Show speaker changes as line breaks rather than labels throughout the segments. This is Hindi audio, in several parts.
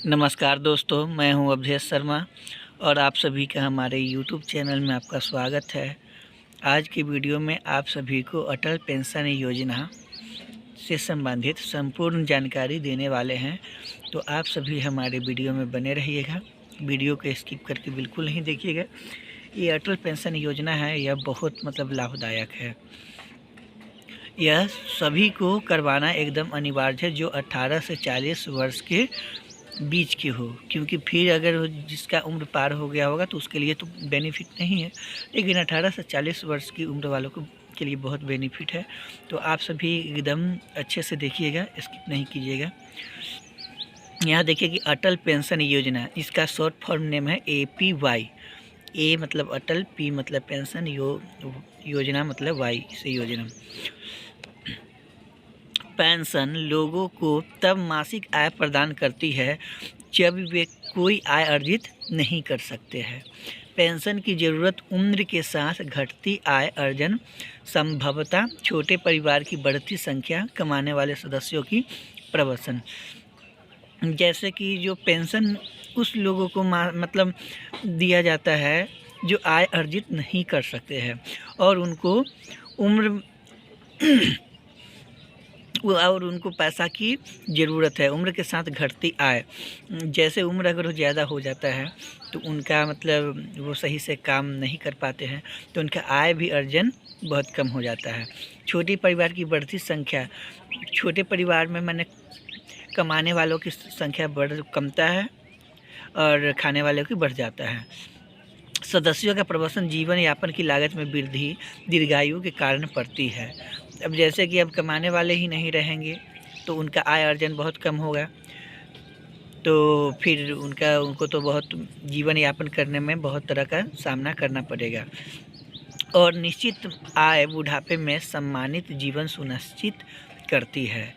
नमस्कार दोस्तों, मैं हूं अवधेश शर्मा और आप सभी का हमारे YouTube चैनल में आपका स्वागत है। आज की वीडियो में आप सभी को अटल पेंशन योजना से संबंधित संपूर्ण जानकारी देने वाले हैं, तो आप सभी हमारे वीडियो में बने रहिएगा। वीडियो को स्किप करके बिल्कुल नहीं देखिएगा। ये अटल पेंशन योजना है, यह बहुत लाभदायक है। यह सभी को करवाना एकदम अनिवार्य है जो 18 से 40 वर्ष के बीच की हो, क्योंकि फिर अगर जिसका उम्र पार हो गया होगा तो उसके लिए तो बेनिफिट नहीं है, लेकिन 18 से 40 वर्ष की उम्र वालों को के लिए बहुत बेनिफिट है। तो आप सभी एकदम अच्छे से देखिएगा, स्किप नहीं कीजिएगा। यहाँ देखिए कि अटल पेंशन योजना, इसका शॉर्ट फॉर्म नेम है APY। ए मतलब अटल, पी मतलब पेंशन, योजना मतलब वाई से योजना। पेंशन लोगों को तब मासिक आय प्रदान करती है जब वे कोई आय अर्जित नहीं कर सकते हैं। पेंशन की ज़रूरत उम्र के साथ घटती आय अर्जन, संभवतः छोटे परिवार की बढ़ती संख्या, कमाने वाले सदस्यों की प्रवसन। जैसे कि जो पेंशन उस लोगों को मतलब दिया जाता है जो आय अर्जित नहीं कर सकते हैं और उनको उनको पैसा की ज़रूरत है। उम्र के साथ घटती आय, जैसे उम्र अगर ज़्यादा हो जाता है तो उनका मतलब वो सही से काम नहीं कर पाते हैं, तो उनका आय भी अर्जन बहुत कम हो जाता है। छोटी परिवार की बढ़ती संख्या, छोटे परिवार में मैंने कमाने वालों की संख्या कमता है और खाने वालों की बढ़ जाता है। सदस्यों का प्रवसन, जीवन यापन की लागत में वृद्धि दीर्घायु के कारण पड़ती है। अब जैसे कि अब कमाने वाले ही नहीं रहेंगे तो उनका आय अर्जन बहुत कम होगा, तो फिर उनको तो बहुत जीवन यापन करने में बहुत तरह का सामना करना पड़ेगा। और निश्चित आय बुढ़ापे में सम्मानित जीवन सुनिश्चित करती है।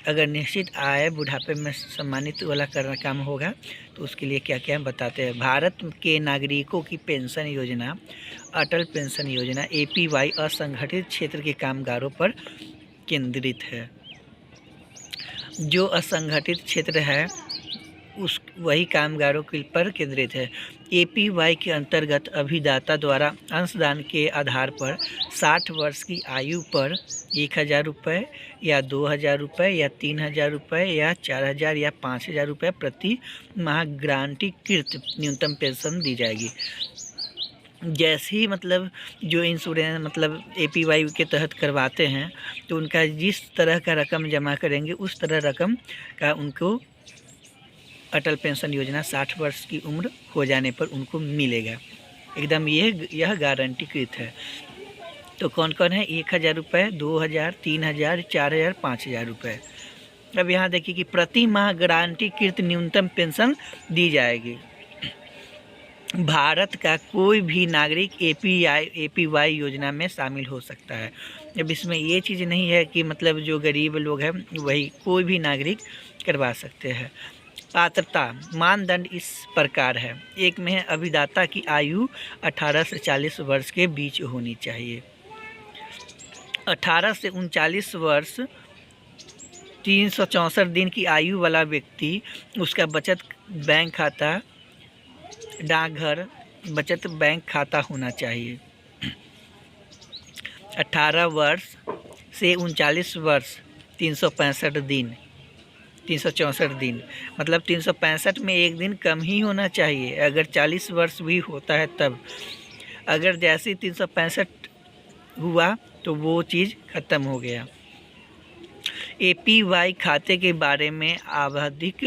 अगर निश्चित आय बुढ़ापे में सम्मानित वाला करना काम होगा तो उसके लिए क्या क्या बताते हैं। भारत के नागरिकों की पेंशन योजना अटल पेंशन योजना APY असंगठित क्षेत्र के कामगारों पर केंद्रित है। जो असंगठित क्षेत्र है उस वही कामगारों के पर केंद्रित है। APY के अंतर्गत अभिदाता द्वारा अंशदान के आधार पर 60 वर्ष की आयु पर 1000 रुपये या 2000 रुपये या 3000 रुपये या 4000 या 5000 रुपये प्रति माह गारंटीकृत न्यूनतम पेंशन दी जाएगी। जैसे ही जो इंश्योरेंस APY के तहत करवाते हैं तो उनका जिस तरह का रकम जमा करेंगे उस तरह रकम का उनको अटल पेंशन योजना 60 वर्ष की उम्र हो जाने पर उनको मिलेगा। एकदम यह गारंटीकृत है। तो कौन कौन है? 1000 रुपये, 2000, 3000, 4000, 5000 रुपये। अब यहाँ देखिए कि प्रति माह गारंटीकृत न्यूनतम पेंशन दी जाएगी। भारत का कोई भी नागरिक APY योजना में शामिल हो सकता है। अब इसमें ये चीज़ नहीं है कि जो गरीब लोग हैं वही कोई भी नागरिक करवा सकते हैं। पात्रता मानदंड इस प्रकार है। एक में है अभिदाता की आयु 18 से 40 वर्ष के बीच होनी चाहिए। 18 से 39 वर्ष 364 दिन की आयु वाला व्यक्ति, उसका बचत बैंक खाता, डाकघर बचत बैंक खाता होना चाहिए। 18 वर्ष से 39 वर्ष 365 दिन, 364 दिन 365 में एक दिन कम ही होना चाहिए। अगर 40 वर्ष भी होता है तब, अगर जैसे 365 हुआ तो वो चीज़ ख़त्म हो गया। APY खाते के बारे में आवधिक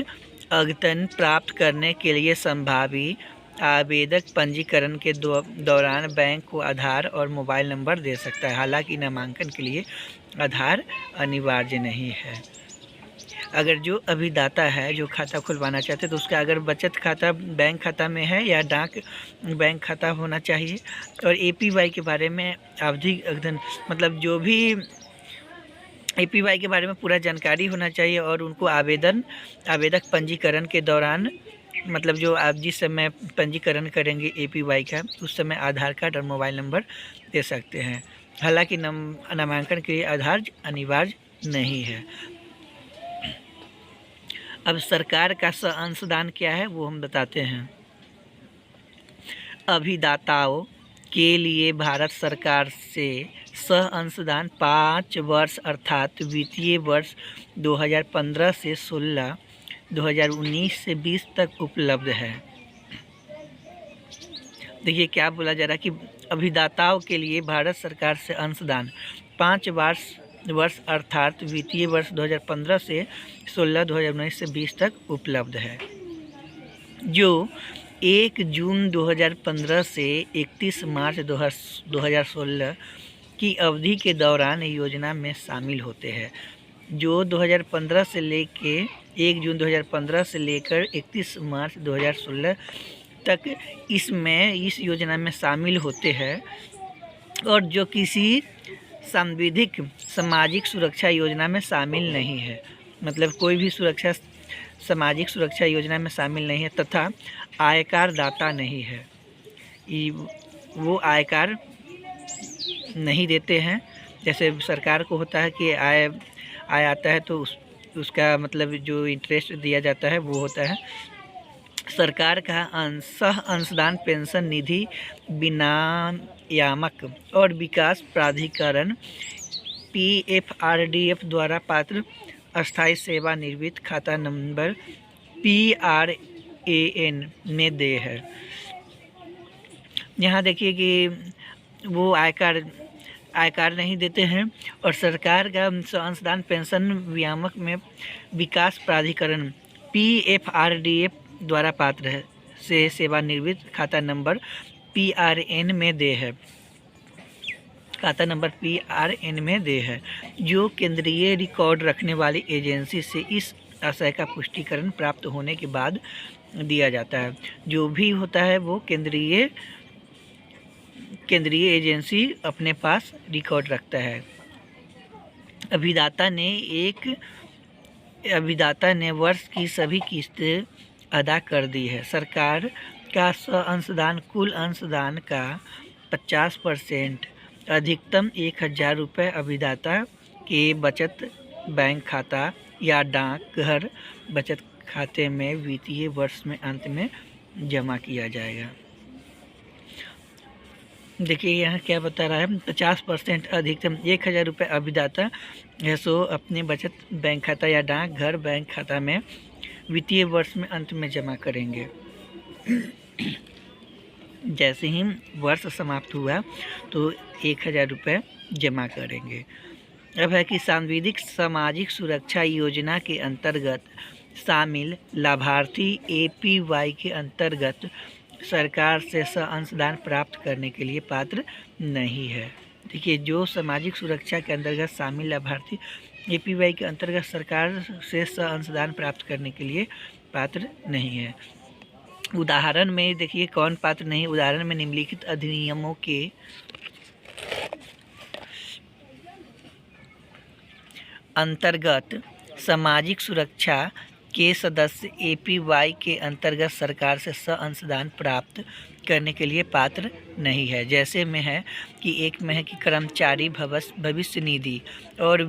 अद्यतन प्राप्त करने के लिए संभावी आवेदक पंजीकरण के दौरान बैंक को आधार और मोबाइल नंबर दे सकता है। हालांकि नामांकन के लिए आधार अनिवार्य नहीं है। अगर जो अभिदाता है जो खाता खुलवाना चाहते हैं तो उसका अगर बचत खाता बैंक खाता में है या डाक बैंक खाता होना चाहिए। और APY के बारे में आवधिक अद्यतन जो भी APY के बारे में पूरा जानकारी होना चाहिए। और उनको आवेदक पंजीकरण के दौरान जो आप जिस समय पंजीकरण करेंगे APY का उस समय आधार कार्ड और मोबाइल नंबर दे सकते हैं। हालांकि नामांकन के लिए आधार अनिवार्य नहीं है। अब सरकार का अंशदान क्या है वो हम बताते हैं। अभिदाताओं के लिए भारत सरकार से सह अंशदान 5 वर्ष अर्थात वित्तीय वर्ष 2015 से 16, 2019 से 20 तक उपलब्ध है। देखिए क्या बोला जा रहा है कि अभिदाताओं के लिए भारत सरकार से अंशदान 5 वर्ष अर्थात वित्तीय वर्ष 2015 से 16, 2019 से 20 तक उपलब्ध है, जो 1 जून 2015 से 31 मार्च 2016 की अवधि के दौरान योजना में शामिल होते हैं। जो 2015 से लेके 1 जून 2015 से लेकर 31 मार्च 2016 तक इस योजना में शामिल होते हैं और जो किसी सांविधिक सामाजिक सुरक्षा योजना में शामिल नहीं है, मतलब कोई भी सामाजिक सुरक्षा योजना में शामिल नहीं है तथा आयकर दाता नहीं है, वो आयकर नहीं देते हैं। जैसे सरकार को होता है कि आय आता है तो उसका मतलब जो इंटरेस्ट दिया जाता है वो होता है। सरकार का अंशदान पेंशन निधि विनियामक और विकास प्राधिकरण PFRDF द्वारा पात्र अस्थायी सेवानिवृत्त खाता नंबर PRAN में देय है। यहाँ देखिए कि वो आयकर नहीं देते हैं और सरकार का अंशदान पेंशन विनियामक में विकास प्राधिकरण PFRDF द्वारा पात्र से सेवानिवृत्त खाता नंबर PRN में देय है, खाता नंबर PRN में देय है, जो केंद्रीय रिकॉर्ड रखने वाली एजेंसी से इस आशय का पुष्टिकरण प्राप्त होने के बाद दिया जाता है। जो भी होता है वो केंद्रीय एजेंसी अपने पास रिकॉर्ड रखता है। अभिदाता ने वर्ष की सभी किस्तें अदा कर दी है। सरकार का अंशदान कुल अंशदान का 50% अधिकतम 1000 रुपये अभिदाता के बचत बैंक खाता या डाकघर बचत खाते में वित्तीय वर्ष में अंत में जमा किया जाएगा। देखिए यहाँ क्या बता रहा है, 50% अधिकतम 1000 रुपये अभिदाता है सो अपने बचत बैंक खाता या डाकघर बैंक खाता में वित्तीय वर्ष में अंत में जमा करेंगे। जैसे ही वर्ष समाप्त हुआ तो 1000 रुपये जमा करेंगे। अब है कि सांविधिक सामाजिक सुरक्षा योजना के अंतर्गत शामिल लाभार्थी APY के अंतर्गत सरकार से अंशदान प्राप्त करने के लिए पात्र नहीं है। देखिए जो सामाजिक सुरक्षा के अंतर्गत शामिल लाभार्थी APY के अंतर्गत सरकार से अंशदान प्राप्त करने के लिए पात्र नहीं है। उदाहरण में देखिए कौन पात्र नहीं, उदाहरण में निम्नलिखित अधिनियमों के अंतर्गत सामाजिक सुरक्षा के सदस्य APY के अंतर्गत सरकार से अंशदान प्राप्त करने के लिए पात्र नहीं है। जैसे में है कि एक में है कि कर्मचारी भविष्य निधि और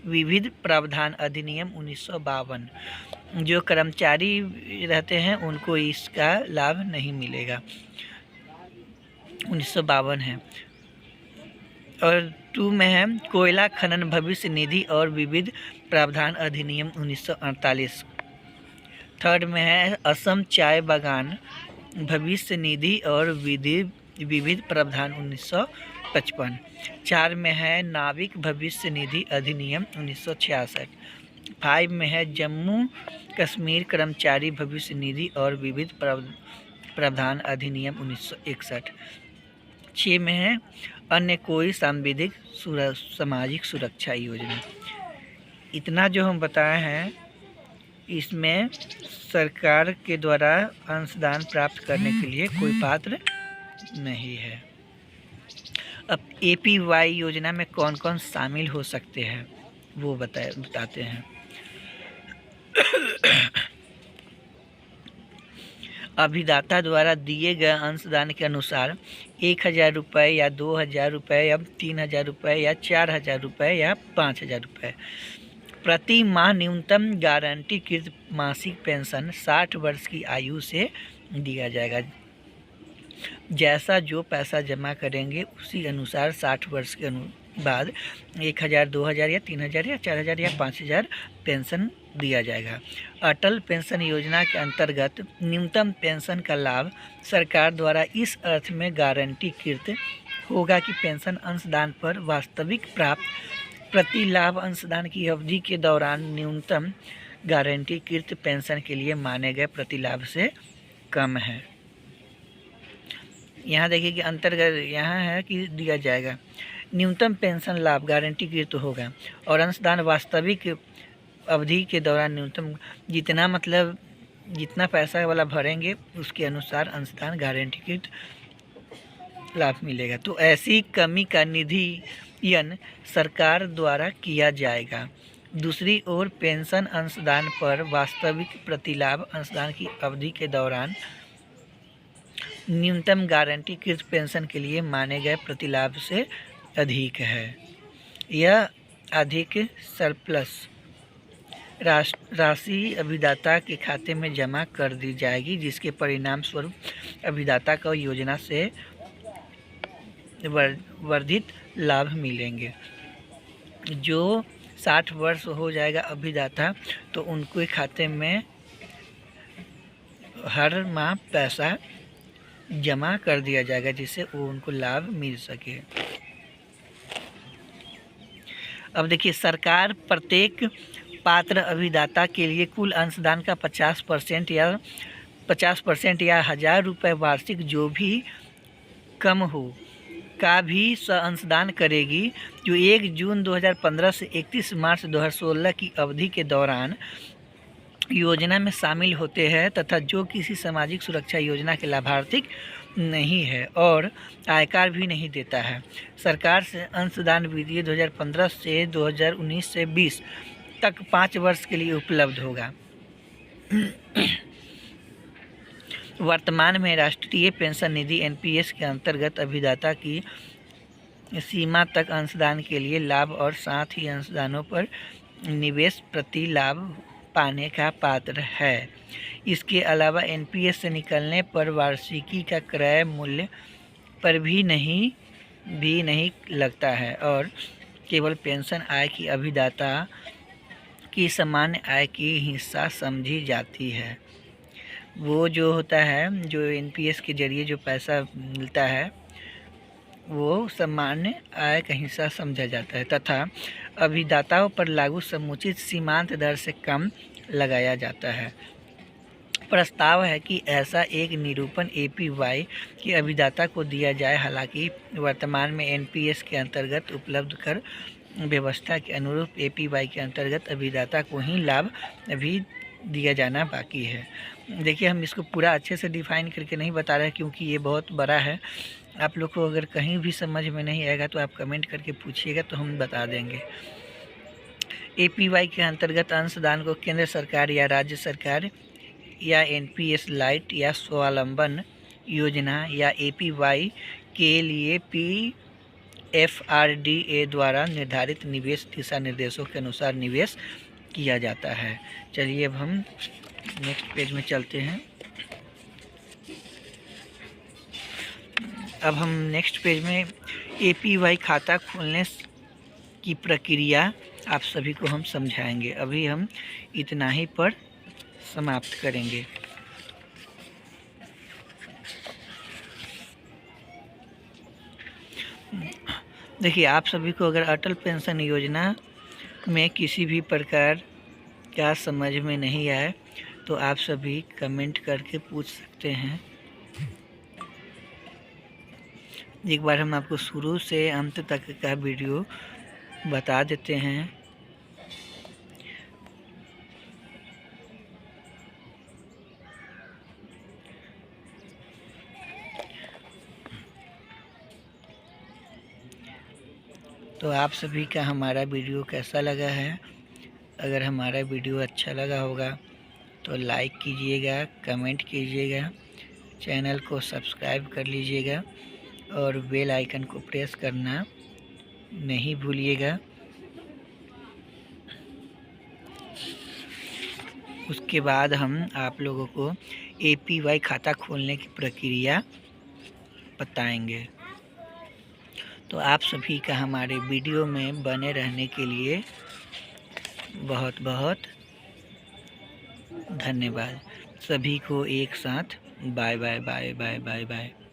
विविध प्रावधान अधिनियम 1952, जो कर्मचारी रहते हैं उनको इसका लाभ नहीं मिलेगा, 1952 है। और 2 में है कोयला खनन भविष्य निधि और विविध प्रावधान अधिनियम 1948। 3 में है असम चाय बागान भविष्य निधि और विविध प्रावधान 1955। 4 में है नाविक भविष्य निधि अधिनियम 1966। 5 में है जम्मू कश्मीर कर्मचारी भविष्य निधि और विविध प्रावधान अधिनियम 1961। 6 में है अन्य कोई सांविधिक सामाजिक सुरक्षा योजना। इतना जो हम बताए हैं इसमें सरकार के द्वारा अंशदान प्राप्त करने के लिए कोई पात्र नहीं है। अब APY योजना में कौन कौन शामिल हो सकते हैं वो बताते हैं। अभिदाता द्वारा दिए गए अंशदान के अनुसार 1000 रुपये या 2000 रुपये या 3000 रुपये या 4000 रुपये या 5000 रुपये प्रति माह न्यूनतम गारंटीकृत मासिक पेंशन 60 वर्ष की आयु से दिया जाएगा। जैसा जो पैसा जमा करेंगे उसी अनुसार 60 वर्ष के बाद 1000, 2000 या 3000 या 4000 या 5000 पेंशन दिया जाएगा। अटल पेंशन योजना के अंतर्गत न्यूनतम पेंशन का लाभ सरकार द्वारा इस अर्थ में गारंटीकृत होगा कि पेंशन अंशदान पर वास्तविक प्राप्त प्रति लाभ अंशदान की अवधि के दौरान न्यूनतम गारंटीकृत पेंशन के लिए माने गए प्रतिलाभ से कम है। यहाँ देखिए कि अंतर्गत यहाँ है कि दिया जाएगा न्यूनतम पेंशन लाभ गारंटीकृत होगा और अंशदान वास्तविक अवधि के दौरान न्यूनतम जितना मतलब जितना पैसा वाला भरेंगे उसके अनुसार अंशदान गारंटीकृत लाभ मिलेगा। तो ऐसी कमी का निधियन सरकार द्वारा किया जाएगा। दूसरी ओर पेंशन अंशदान पर वास्तविक प्रतिलाभ अंशदान की अवधि के दौरान न्यूनतम गारंटीकृत पेंशन के लिए माने गए प्रतिलाभ से अधिक है। यह अधिक सरप्लस राशि अभिदाता के खाते में जमा कर दी जाएगी, जिसके परिणाम स्वरूप अभिदाता को योजना से वर्धित लाभ मिलेंगे। जो 60 वर्ष हो जाएगा अभिदाता तो उनके खाते में हर माह पैसा जमा कर दिया जाएगा जिससे वो उनको लाभ मिल सके। अब देखिए सरकार प्रत्येक पात्र अभिदाता के लिए कुल अंशदान का 50% या 1000 रुपये वार्षिक जो भी कम हो का भी अंशदान करेगी, जो 1 जून 2015 से 31 मार्च 2016 की अवधि के दौरान योजना में शामिल होते हैं तथा जो किसी सामाजिक सुरक्षा योजना के लाभार्थी नहीं है और आयकर भी नहीं देता है। सरकार से अंशदान विधि 2015 से 2019 से 20 तक 5 वर्ष के लिए उपलब्ध होगा। वर्तमान में राष्ट्रीय पेंशन निधि एनपीएस के अंतर्गत अभिदाता की सीमा तक अंशदान के लिए लाभ और साथ ही अंशदानों पर निवेश प्रति लाभ पाने का पात्र है। इसके अलावा एनपीएस से निकलने पर वार्षिकी का क्रय मूल्य पर भी नहीं लगता है और केवल पेंशन आय की अभिदाता की सामान्य आय की हिस्सा समझी जाती है। वो जो होता है जो एनपीएस के जरिए जो पैसा मिलता है वो सामान्य आय का हिस्सा समझा जाता है तथा अभिदाताओं पर लागू समुचित सीमांत दर से कम लगाया जाता है। प्रस्ताव है कि ऐसा एक निरूपण एपीवाई के अभिदाता को दिया जाए। हालांकि वर्तमान में एनपीएस के अंतर्गत उपलब्ध कर व्यवस्था के अनुरूप एपीवाई के अंतर्गत अभिदाता को ही लाभ अभी दिया जाना बाकी है। देखिए हम इसको पूरा अच्छे से डिफाइन करके नहीं बता रहे क्योंकि ये बहुत बड़ा है। आप लोग को अगर कहीं भी समझ में नहीं आएगा तो आप कमेंट करके पूछिएगा तो हम बता देंगे। एपीवाई के अंतर्गत अंशदान को केंद्र सरकार या राज्य सरकार या एनपीएस लाइट या स्वावलंबन योजना या एपीवाई के लिए पीएफआरडीए द्वारा निर्धारित निवेश दिशा निर्देशों के अनुसार निवेश किया जाता है। चलिए अब हम नेक्स्ट पेज में चलते हैं। अब हम नेक्स्ट पेज में एपीवाई खाता खोलने की प्रक्रिया आप सभी को हम समझाएंगे। अभी हम इतना ही पर समाप्त करेंगे। देखिए आप सभी को अगर अटल पेंशन योजना में किसी भी प्रकार का समझ में नहीं आए तो आप सभी कमेंट करके पूछ सकते हैं। एक बार हम आपको शुरू से अंत तक का वीडियो बता देते हैं। तो आप सभी का हमारा वीडियो कैसा लगा है? अगर हमारा वीडियो अच्छा लगा होगा तो लाइक कीजिएगा, कमेंट कीजिएगा, चैनल को सब्सक्राइब कर लीजिएगा और बेल आइकन को प्रेस करना नहीं भूलिएगा। उसके बाद हम आप लोगों को APY खाता खोलने की प्रक्रिया बताएंगे। तो आप सभी का हमारे वीडियो में बने रहने के लिए बहुत बहुत धन्यवाद। सभी को एक साथ bye bye bye bye bye bye.